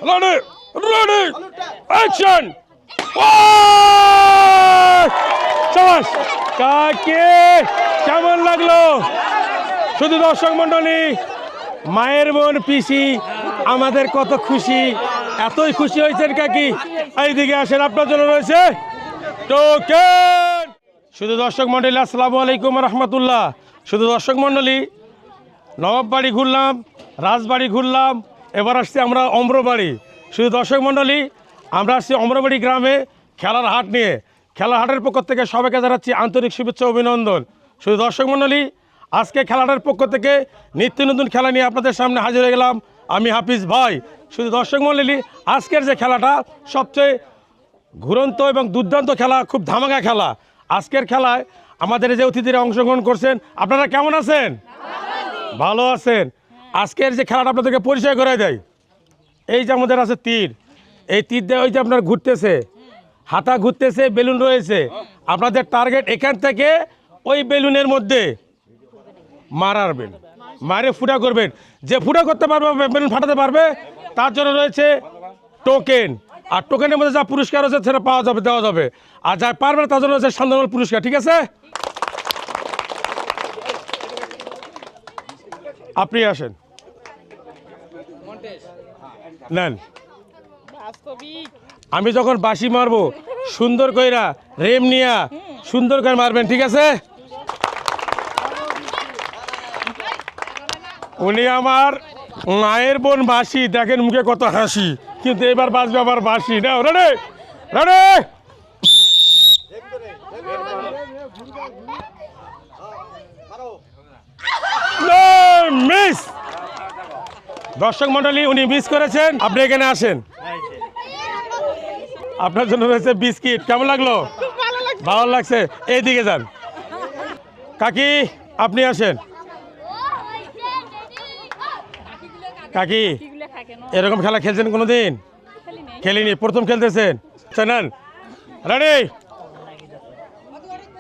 Ready, ready, action! চাবাস কাকে কেমন লাগলো? শুধু দর্শক মন্ডলী, মায়ের বোন পিসি আমাদের কত খুশি, এতই খুশি হয়েছেন কাকি। এইদিকে আসেন, আপনার জন্য রয়েছে টোকেন। শুধু দর্শক মন্ডলী, আসসালামু আলাইকুম রহমতুল্লাহ। শুধু দর্শক মন্ডলী, নবাববাড়ি ঘুরলাম, রাজবাড়ি ঘুরলাম, এবার আসছি আমরা অম্রবাড়ি। শুধু দর্শক মন্ডলী, আমরা আসছি অম্রবাড়ি গ্রামে খেলার হাট নিয়ে। খেলার হাটের পক্ষ থেকে সবাইকে জানাচ্ছি আন্তরিক শুভেচ্ছা অভিনন্দন। শুধু দর্শক মন্ডলী, আজকে খেলাটার পক্ষ থেকে নিত্য নতুন খেলা নিয়ে আপনাদের সামনে হাজির হয়ে গেলাম আমি হাফিজ ভাই। শুধু দর্শক মন্ডলী, আজকের যে খেলাটা সবচেয়ে ঘুরন্ত এবং দুর্দান্ত খেলা, খুব ধামাকা খেলা। আজকের খেলায় আমাদের যে অতিথিরা অংশগ্রহণ করছেন, আপনারা কেমন আছেন? ভালো আছেন? আজকের যে খেলাটা আপনাদেরকে পরিচয় করে দেয়। এই যে আমাদের আছে তীর, এই তীর দিয়ে ওই যে আপনার ঘুরতেছে, হাতা ঘুরতেছে, বেলুন রয়েছে। আপনাদের টার্গেট এখান থেকে ওই বেলুনের মধ্যে মারবেন, মারে ফুটা করবেন। যে ফুটা করতে পারবে, বেলুন ফাটাতে পারবে, তার জন্য রয়েছে টোকেন। আর টোকেনের মধ্যে যা পুরস্কার আছে সেটা পাওয়া যাবে, দেওয়া যাবে। আর যা পারবে না তার জন্য রয়েছে শান্তমূলক পুরস্কার। ঠিক আছে, আপনি আসেন, নেন। আমি যখন বাঁশি মারবো সুন্দর কইরা রেম নিয়া সুন্দর করে মারবেন। ঠিক আছে, উনি আমার মায়ের বোন বাঁশি, দেখেন মুখে কত হাসি, কিন্তু এবার বাজবে আবার বাঁশি। না, রেডি রেডি, মিস। দর্শক মন্ডলী, উনি মিস করেছেন। আপনি এখানে আসেন, আপনার জন্য রয়েছে বিস্কিট। কেমন লাগলো? ভালো লাগছে? এইদিকে যান। কাকি আপনি আসেন। কাকি, এরকম খেলা খেলছেন কোনোদিন? খেলিনি, প্রথম খেলতেছেন? জানেন? রেডি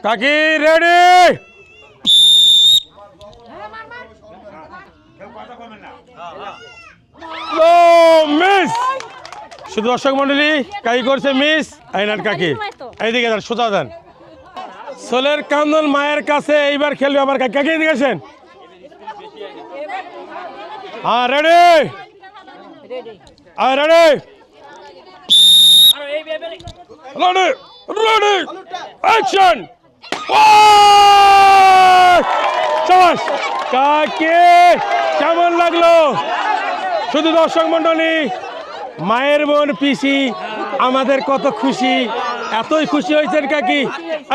কাকি, রেডি। মিস। শুধু দর্শক মন্ডলী, কাকি করছে মিস। আইনার কাকি এইদিকে যান, সোজা যান। সোলের কান্দন মায়ের কাছে, এইবার খেলবে আবার কাকি। কাকি এদিকে আসেন। হ্যাঁ, ready ready ready ready action. চাবাস কাকি কেমন লাগলো? শুধু দর্শক মন্ডলী, মায়ের বোন পিসি আমাদের কত খুশি, এতই খুশি হয়েছেন কাকি।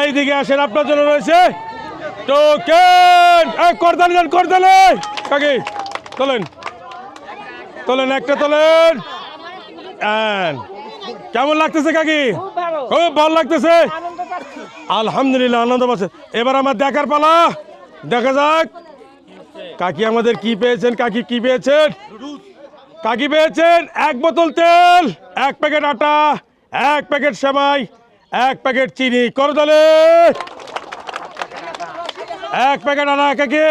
এইদিকে আসেন, আপনার জন্য রয়েছে টোকেন। করদানি দেন, করদানি। কাকি তোলেন, তোলেন, একটা তোলেন। কেমন লাগতেছে কাকি? খুব ভালো লাগতেছে, আলহামদুলিল্লাহ, আনন্দ পাচ্ছে। এবার আমার দেখার পালা, দেখা যাক কাকি আমাদের কি পেয়েছেন। কাকি কি পেয়েছেন? কাকি পেয়েছেন 1 বোতল তেল, 1 প্যাকেট আটা, 1 প্যাকেট সেমাই, 1 প্যাকেট চিনি। করদালে 1 প্যাকেট আটা কাকি,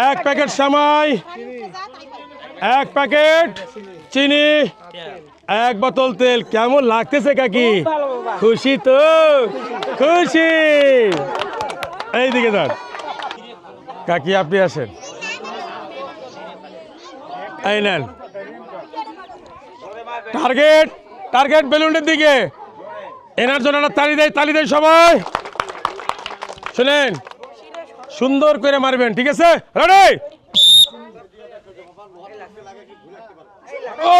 1 প্যাকেট সেমাই, 1 প্যাকেট চিনি, 1 বোতল তেল। কেমন লাগতেছে কাকি? খুশি তো? খুশি। এইদিকে যান কাকি, আপনি আসেন। এই নেন টার্গেট, টার্গেট বেলুনের দিকে। এনার জন্য একটা তালি দেয়, তালি দেয় সবাই। শুনেন, সুন্দর করে মারবেন। ঠিক আছে, রেডি। ও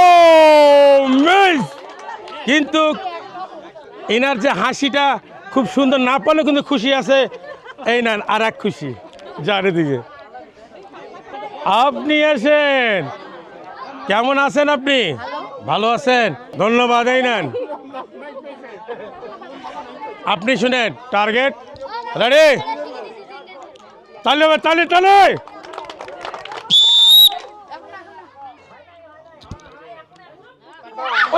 মিস। কিন্তু এনার যে হাসিটা খুব সুন্দর, না পারলে কিন্তু খুশি আছে। এই নেন আর এক খুশি, যার দিকে আপনি আসেন। কেমন আছেন আপনি? ভালো আছেন? ধন্যবাদ। এই নেন আপনি। শুনেন, টার্গেট রেডি, তালি হবে, তালি তালি।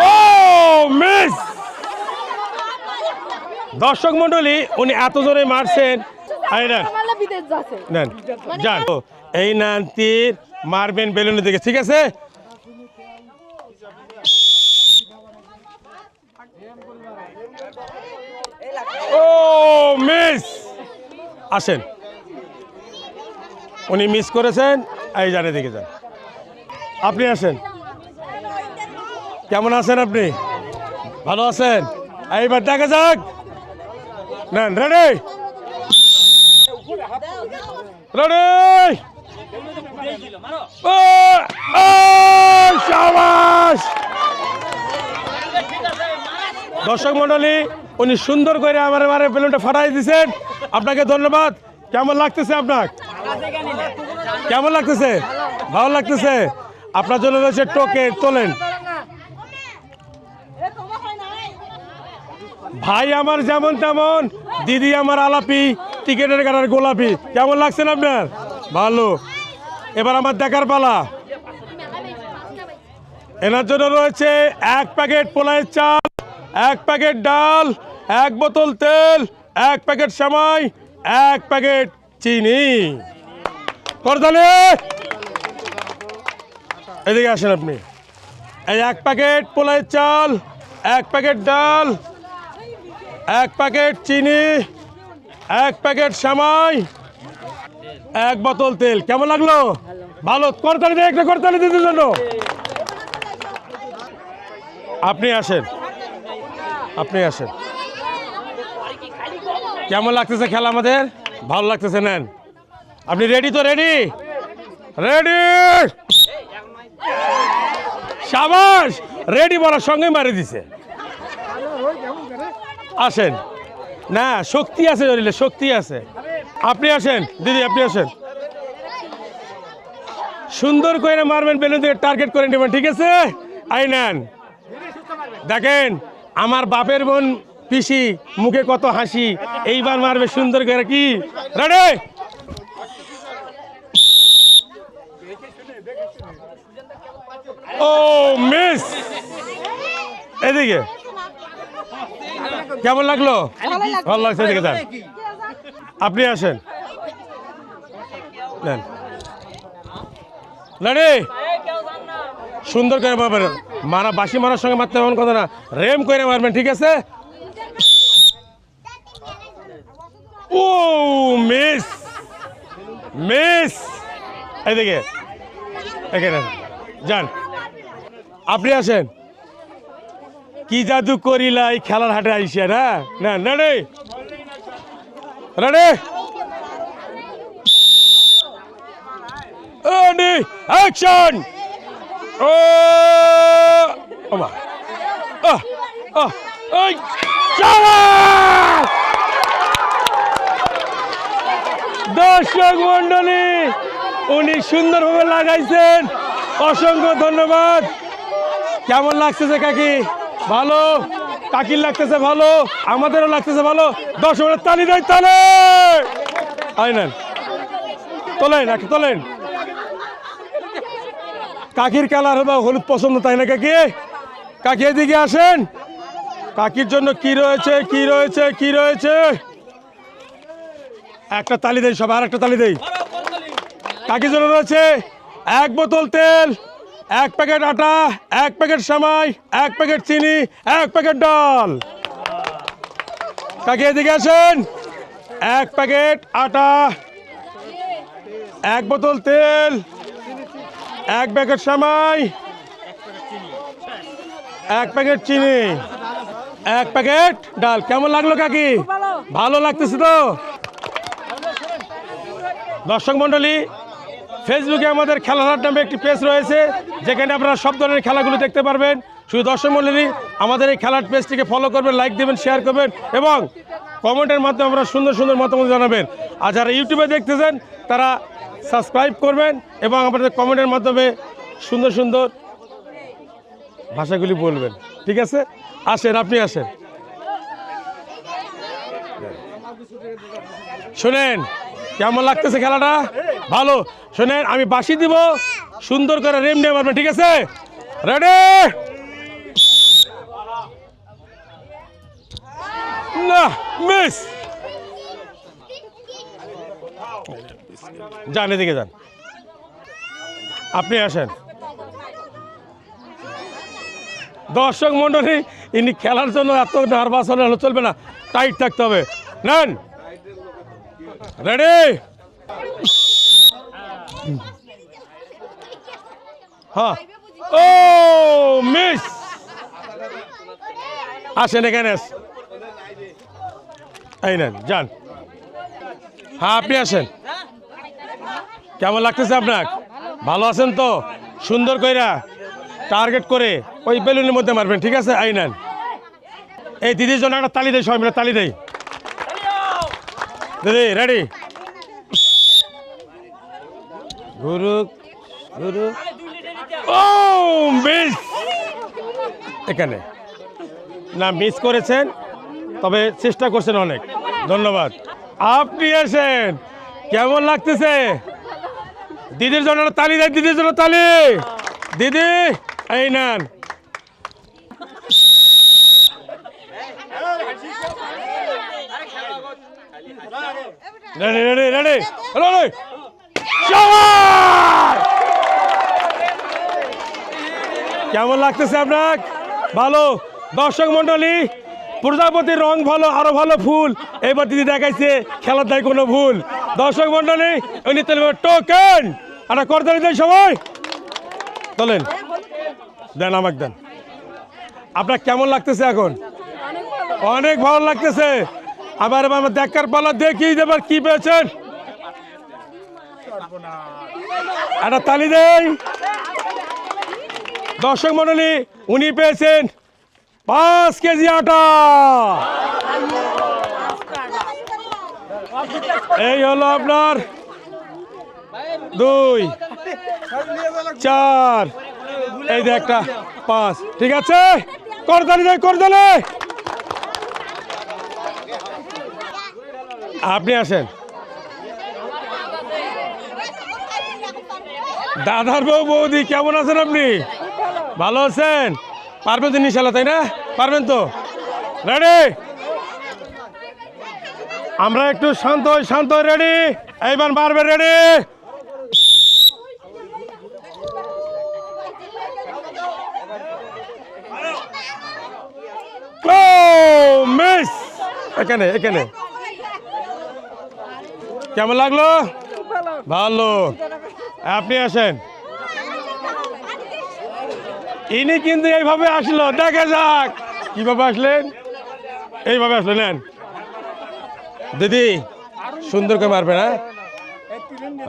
ও মিস। দর্শক মন্ডলী, উনি এত জোরে মারছেন। নেন যান, এই নেন তীর, মারবেন বেলুনের দিকে। ঠিক আছে, ও মিস, আসেন, উনি মিস করেছেন, এই জানে দিকে যান, আপনি আসেন। কেমন আছেন আপনি? ভালো আছেন? এইবার দেখা যাক, নেন, রেডি রেডি, শাবাশ। দর্শক মন্ডলী, উনি সুন্দর করে আমার বেলুনটা ফাটাই দিয়েছেন, আপনাকে ধন্যবাদ। কেমন লাগতেছে আপনার? কেমন লাগতেছে? ভালো লাগতেছে? আপনার জন্য রয়েছে টোকে, তোলেন। ভাই আমার যেমন তেমন, দিদি আমার আলাপি, টিকেটের কাটার গোলাপি। কেমন লাগছেন আপনার? ভালো। এবার আমার দেখার পালা। এনার জন্য রয়েছে 1 প্যাকেট পোলাইয়ের চাল, 1 প্যাকেট ডাল, 1 বোতল তেল, 1 প্যাকেট সেমাই, 1 প্যাকেট চিনি। করতালি, এদিকে আসেন আপনি। এই 1 প্যাকেট পোলাইয়ের চাল, 1 প্যাকেট ডাল, 1 প্যাকেট চিনি, 1 প্যাকেট সেমাই, 1 বোতল তেল। কেমন লাগলো? ভালো। করতালি দিয়ে, একটা করতালি দিতে জন্য। আপনি আসেন, আপনি আসেন। কেমন লাগতেছে খেলা আমাদের? ভালো লাগতেছে, নেন। আপনি রেডি তো? Ready ready, শাবাশ। রেডি বলার সঙ্গে মারি দিছে। আসেন, না শক্তি আছে, শরীরে শক্তি আছে। আপনি আসেন দিদি, আপনি আসেন। সুন্দর করে মারবেন, বেলুন থেকে টার্গেট করে নেবেন, ঠিক আছে? আই নেন, দেখেন আমার বাপের বোন পিসি, মুখে কত হাসি। এইবার মারবে সুন্দর করে। কি রেডি? ও মিস, এদিকে। কেমন লাগলো? ভালো লাগছে, এদিকে যান। আপনি আসেন, নেন। রেডি? সুন্দর করে মারবেন, মারা বাসি মারার সঙ্গে মারতে এমন কথা না, রেম করে মারবেন, ঠিক আছে? ও মিস, মিস, এদিকে, এখানে যান। আপনি আসেন। কি জাদু করিলা এই খেলার হাটে আইসে না? না রেডি রেডি রেডি, অ্যাকশন। ও ওমা, এই দর্শক মন্ডলী, উনি সুন্দরভাবে লাগাইছেন, অসংখ্য ধন্যবাদ। কেমন লাগতেছে কাকি? ভালো। কাকির লাগতেছে ভালো, আমাদেরও লাগতেছে ভালো। দর্শকের তালি দেয়, তালে আই নেন, তোলেন, একটা তোলেন। কাকির কালার হবে হলুদ পছন্দ, তাই না কাকি? কাকি এদিকে আসেন। কাকির জন্য কি রয়েছে, কি রয়েছে, কি রয়েছে? একটা তালি দেই সবাই, আর একটা তালি দেই। কাকির জন্য রয়েছে 1 বোতল তেল, 1 প্যাকেট আটা, 1 প্যাকেট সেমাই, 1 প্যাকেট চিনি, 1 প্যাকেট ডাল। কাকি এদিকে আসেন। 1 প্যাকেট আটা, 1 বোতল তেল, 1 প্যাকেট সেমাই, 1 প্যাকেট চিনি, 1 প্যাকেট ডাল। কেমন লাগলো কাকি? ভালো লাগতেছে তো? দর্শক মন্ডলী, ফেসবুকে আমাদের খেলার নামে একটি পেজ রয়েছে, যেখানে আপনারা সব ধরনের খেলাগুলো দেখতে পারবেন। শুধু দর্শক মন্ডলী, আমাদের এই খেলার পেজটিকে ফলো করবেন, লাইক দেবেন, শেয়ার করবেন এবং কমেন্টের মাধ্যমে আপনারা সুন্দর সুন্দর মতামত জানাবেন। আর যারা ইউটিউবে দেখতেছেন তারা সাবস্ক্রাইব করবেন এবং আমাদের কমেন্টের মাধ্যমে সুন্দর সুন্দর ভাষাগুলি বলবেন, ঠিক আছে? আসেন, আপনি আসেন। শোনেন, কেমন লাগতেছে খেলাটা? ভালো। শোনেন, আমি বাঁশি দিব, সুন্দর করে রেম নিয়ে মারবেন, ঠিক আছে? রেডি? না মিস, যান এদিকে যান। আপনি আসেন। দর্শক মণ্ডলী ইনি খেলার জন্য এত নার্ভাস হলে চলবে না, টাইট থাকতে হবে। নেন, রেডি, হ্যাঁ, ও মিস, আসেন এখানে, এই নেন যান। হ্যাঁ আপনি আসেন। কেমন লাগতেছে আপনার? ভালো আছেন তো? সুন্দর কইরা টার্গেট করে ওই বেলুনের মধ্যে মারবেন, ঠিক আছে? এই নেন, এই দিদির জন্য একটা তালি দেয়, সবাই মিলে তালি দেয়। দিদি রেডি, গুরু গুরু, ও মিস, এখানে না মিস করেছেন, তবে চেষ্টা করছেন অনেক, ধন্যবাদ। আপনি আসেন, কেমন লাগতেছে? দিদির জন্য তালি দেয়, দিদির জন্য তালি, দিদি এই নেন। রেডি রেডি রেডি রেডি, কেমন লাগতেছে আপনার? ভালো। দর্শক মন্ডলী, প্রজাপতির রং ভালো, আরো ভালো ফুল, এবার দিদি দেখাইছে খেলার দায় কোনো ভুল। দর্শক মন্ডলী, উনি টোকেন একটা করতালি দেয় সবাই, চলেন দেন, আমাকে দেন। আপনার কেমন লাগতেছে এখন? অনেক ভালো লাগতেছে। আবার আমার দেখার পালা, দেখি এবার কি পেয়েছেন, একটা তালি দেই। দর্শক মন্ডলী, উনি পেয়েছেন 5 কেজি আটা। এই হলো আপনার 2 4, এই যে একটা 5, ঠিক আছে? করতালি দেয়, করতালি। আপনি আসেন। দাদার বউ, বৌদি কেমন আছেন আপনি? ভালো আছেন? পারবেন তো ইনশাল্লাহ, তাই না? পারবেন তো? রেডি, আমরা একটু শান্ত হই, শান্ত হই, রেডি, এইবার মারবে, রেডি, ও মিস, এখানে এখানে। কেমন লাগলো? ভালো। আপনি আসেন। ইনি কিন্তু এইভাবে আসলো, দেখা যাক কিভাবে আসলেন। এইভাবে আসলেন, নেন দিদি, সুন্দর করে মারবেন। হ্যাঁ,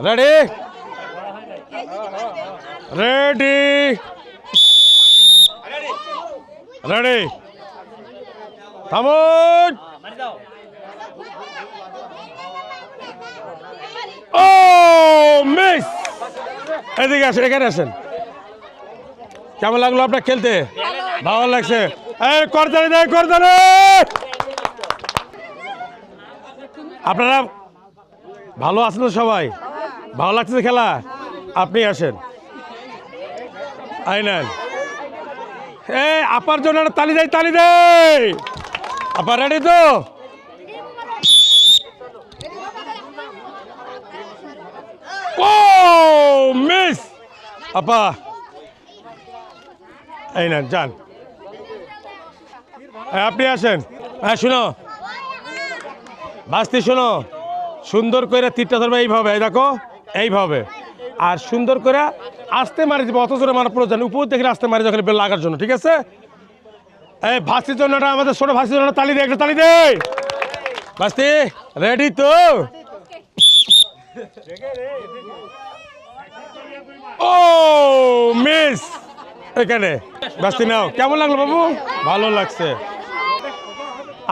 রেডি রেডি রেডি, থামুন। ও মিস, এদিকে আসেন, এখানে আসেন। কেমন লাগলো আপনার খেলতে? ভালো লাগছে। এই করতালি দেয়, করতালি। আপনারা ভালো আছেন তো সবাই? ভালো লাগছে খেলা? আপনি আসেন, আই নেন। এই আপার জন্য একটা তালি দেয়, তালি দেয়। আপা রেডি তো? ও মিস, আপা এই নেন, যান। আপনি আসেন। হ্যাঁ শুনো বাস্তি, শোনো, সুন্দর করে তীরটা ধরবে এইভাবে, এই দেখো এইভাবে, আর সুন্দর করে আস্তে মারি দেবে, অত জোরে মারা প্রয়োজন, উপর দেখে আস্তে মারি যখন বেল লাগার জন্য, ঠিক আছে? এই ভাস্তির জন্য, আমাদের ছোট ভাস্তির জন্য তালি দে, একটা তালি দে। ভাস্তি রেডি তো? ও মিস, এখানে ভাস্তি নাও। কেমন লাগলো বাবু? ভালো লাগছে।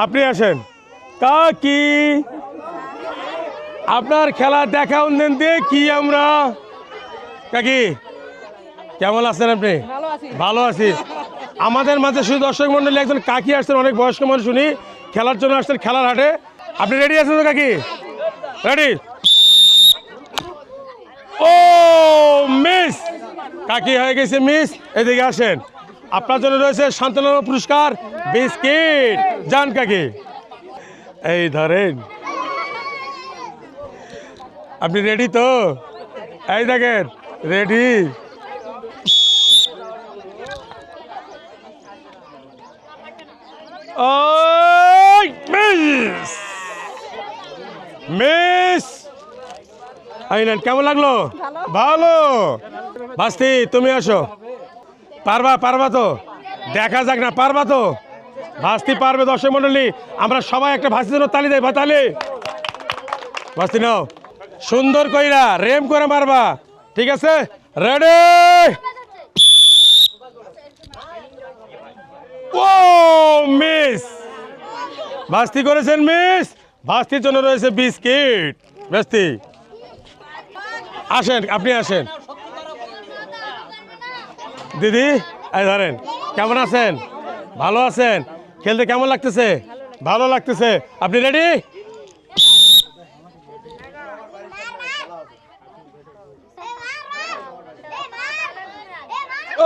আপনি আসেন। কাকি, আপনার খেলা দেখা দেন, দেখি আমরা। কাকি কেমন আছেন আপনি? ভালো আছি। আমাদের মাঝে শুধু দর্শক মন্ডলী একজন কাকি আসছেন, অনেক বয়স্ক মানুষ, শুনি খেলার জন্য আসছেন, খেলার হাটে। আপনি রেডি আছেন তো কাকি? রেডি। ও মিস, কাকি হয়ে গেছে মিস। এদিকে আসেন, আপনার জন্য রয়েছে সান্ত্বনা পুরস্কার, বিস্কিট। যান কাকি, এই ধরেন। আপনি রেডি তো? এই দেখেন রেডি। ওই মিস মিস আইনান কেমন লাগলো? ভালো। বাস্তি তুমি আসো, পারবা পারবা তো? দেখা যাক না, পারবা তো? ভাস্তি পারবে। দর্শক মন্ডলী, আমরা সবাই একটা ভাস্তির জন্য তালি দেয়, তালি। ভাস্তি নাও, সুন্দর কইরা রেম করে মারবা, ঠিক আছে? রেডি? ও মিস, ভাস্তি করেছেন মিস। ভাস্তির জন্য রয়েছে বিস্কিট। ভাস্তি আসেন, আপনি আসেন। দিদি এই ধরেন, কেমন আছেন? ভালো আছেন? খেলতে কেমন লাগতেছে? ভালো লাগতেছে। আপনি রেডি?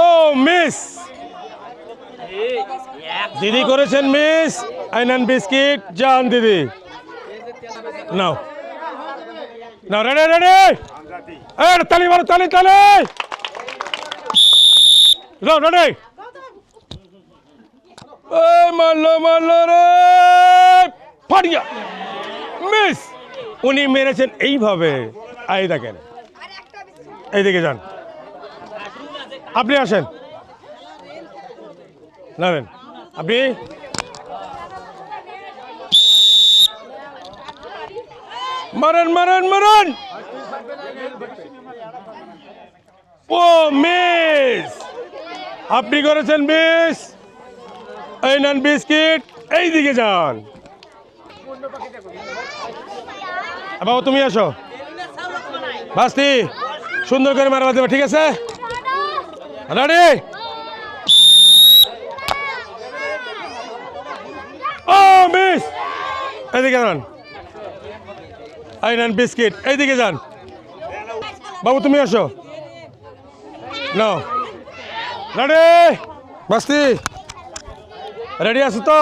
ও মিস, দিদি করেছেন মিস। আইনান বিস্কিট, যান দিদি। নাও নাও, রেডি রেডি, তালি মারো, তালি তালি, যাও রেডি। মারলো মারলো রে, ফাটিয়া মিস। উনি মেরেছেন এইভাবে। এই দেখেন, এইদিকে যান, আপনি আসেন, নামেন আপনি। মারেন মারেন মারেন। ও মিস, আপনি করেছেন মিস। এই নেন বিস্কিট, এই দিকে যান। বাবা তুমি আসো, ভাস্তি সুন্দর করে মারবা দেবে, ঠিক আছে? রেডি? ও মিস, এইদিকে যান। এই নেন বিস্কিট, এইদিকে যান। বাবু তুমি আসো, নাও। রেডি? ভাস্তি রেডি আছো তো?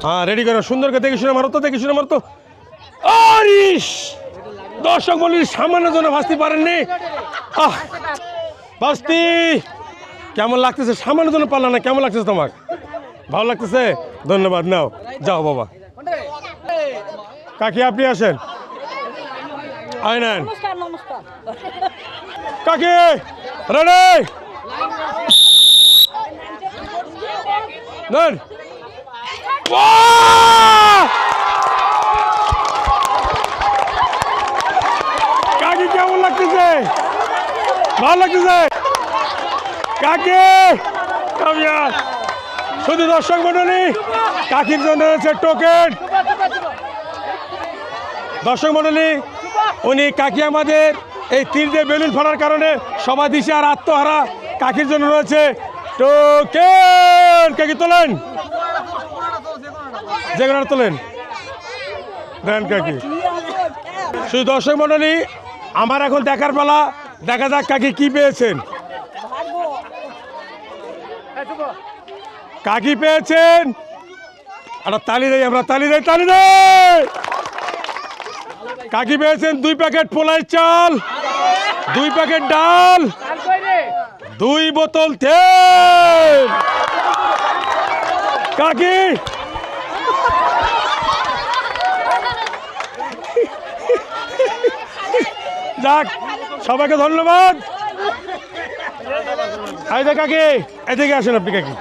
হ্যাঁ রেডি করো, সুন্দর করে দেখে শুনে মারো তো, দেখে শুনে মারো তো। আরিস, দর্শক মন্ডলী সামান্য জন্য ভাস্তি পারেননি। আহ ভাস্তি কেমন লাগতেছে? সামান্য জন্য পারলা না, কেমন লাগতেছে তোমার? ভালো লাগতেছে? ধন্যবাদ, নাও যাও বাবা। কাকি আপনি আসেন, আইনান। কাকি রেডি? নেন। কাকি কেমন লাগতেছে? ভালো লাগতেছে? কাকি কামিয়াব। শুধু দর্শক মন্ডলী, কাকির জন্য রয়েছে টোকেন। দর্শক মন্ডলী, উনি কাকি আমাদের এই তীর দিয়ে বেলুন ফাটার কারণে সবাই দিশে আর আত্মহারা। কাকির জন্য রয়েছে টোকেন। কাকি তোলেন, যে কোনো তোলেন, দেন কাকি। শুধু দর্শক মন্ডলী, আমার এখন দেখার পালা। দেখা যাক কাকি কি পেয়েছেন। কাকি পেয়েছেন, একটা তালি দেয়, আমরা তালি দেয়, তালি দেয়। কাকি পেয়েছেন 2 প্যাকেট পোলাই চাল, 2 প্যাকেট ডাল, 2 বোতল তেল। কাকি যাক, সবাইকে ধন্যবাদ। এই যে কাকি, এদিকে আসেন আপনি। কাকি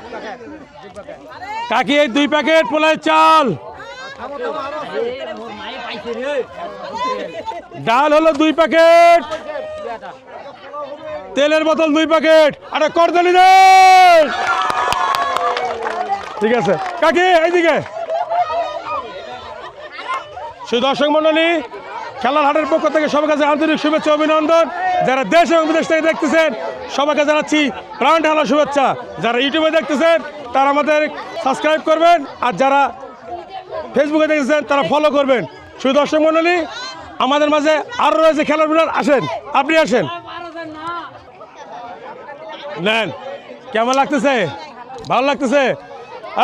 কাকি এই 2 প্যাকেট পোলাই চাল, ডাল হলো 2 প্যাকেট, তেলের বোতল 2 প্যাকেট, আরে করদলি দেন। ঠিক আছে কাকি, এইদিকে। শুধু দর্শক মন্ডলী, খেলার হাটের পক্ষ থেকে সবার কাছে আন্তরিক শুভেচ্ছা অভিনন্দন। যারা দেশ এবং বিদেশ থেকে দেখতেছেন সবাইকে জানাচ্ছি প্রাণ ঢালা শুভেচ্ছা। যারা ইউটিউবে দেখতেছেন তারা আমাদের সাবস্ক্রাইব করবেন, আর যারা ফেসবুকে দেখতেছেন তারা ফলো করবেন। শুধু দর্শক মন্ডলী, আমাদের মাঝে আরও রয়েছে খেলার প্লেয়ার। আসেন, আপনি আসেন, নেন। কেমন লাগতেছে? ভালো লাগতেছে?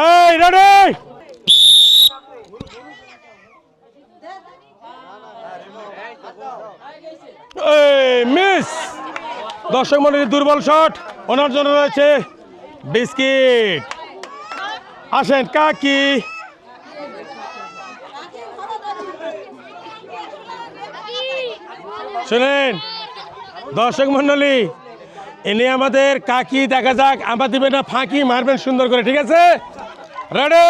এই রেডি? মিস। দর্শক মন্ডলীর দুর্বল শট, ওনার জন্য রয়েছে বিস্কিট। আসেন কাকি, শুনেন দর্শক মন্ডলী, এনে আমাদের কাকি দেখা যাক আমার দিবেন না ফাঁকি মারবেন সুন্দর করে, ঠিক আছে? রেডি,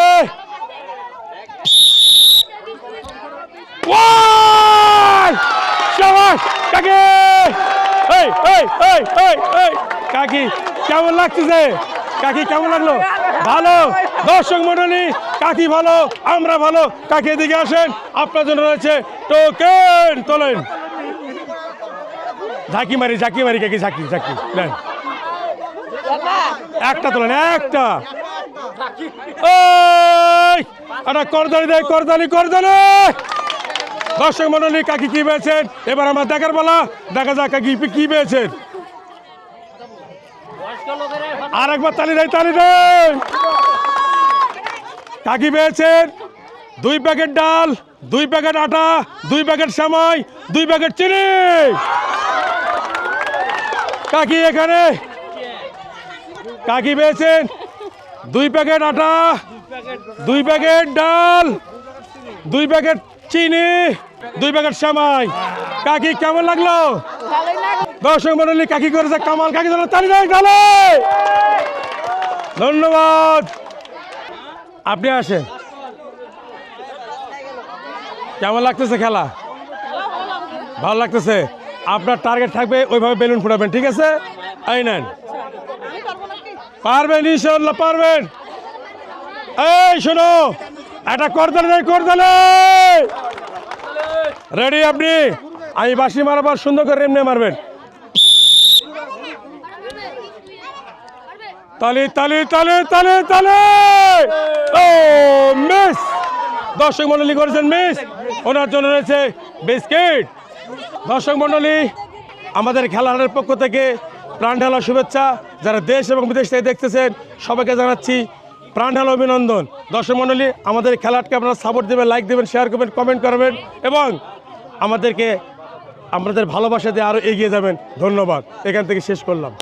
শাবাশ কাকি। এই এই এই এই এই কাকি কেমন লাগতেছে? কাকি কেমন লাগলো? ভালো। দর্শক মন্ডলী, কাকি ভালো, আমরা ভালো। কাকি এদিকে আসেন, আপনার জন্য রয়েছে টোকেন। তোলেন, ঝাঁকি মারি কাকি, ঝাঁকি নেন, একটা তোলেন, একটা। একটা করদানি দেয়, করদানি। দর্শক মন্ডলী, কাকি কি পেয়েছেন এবার আমার দেখার বলা, দেখা যাক কাকি কি পেয়েছেন। আর একবার তালি দেয়। কাকি পেয়েছেন 2 প্যাকেট ডাল, 2 প্যাকেট আটা, 2 প্যাকেট সেমাই, 2 প্যাকেট চিনি। কাকি এখানে কাকি পেয়েছেন 2 প্যাকেট আটা, 2 প্যাকেট ডাল, 2 প্যাকেট চিনি, 2 প্যাকেট সেমাই। কাকি কেমন লাগলো? দর্শক মন্ডলী, কাকি করেছে কামাল। কাকি জন্য তালি দেয়, ধন্যবাদ। আপনি আসেন, কেমন লাগতেছে খেলা? ভালো লাগতেছে। আপনার টার্গেট থাকবে ওইভাবে বেলুন ফুটাবেন, ঠিক আছে? এই নেন, পারবেন ইনশাআল্লাহ পারবেন। এই শোনো, একটা করদালে রেডি আপনি? আমি বাঁশি মারাবার সুন্দর করে এমনি মারবেন। তালি। ও মিস, দর্শক মন্ডলী করেছেন মিস, ওনার জন্য রয়েছে বিস্কিট। দর্শক মন্ডলী, আমাদের খেলার পক্ষ থেকে প্রাণ ঢালা শুভেচ্ছা। যারা দেশ এবং বিদেশ থেকে দেখতেছেন সবাইকে জানাচ্ছি প্রাণ ঢালা অভিনন্দন। দর্শক মন্ডলী, আমাদের খেলাটাকে আপনারা সাপোর্ট দেবেন, লাইক দেবেন, শেয়ার করবেন, কমেন্ট করবেন এবং আমাদের ভালোবাসা দিয়ে আরও এগিয়ে যাবেন। ধন্যবাদ। এখান থেকে শেষ করলাম।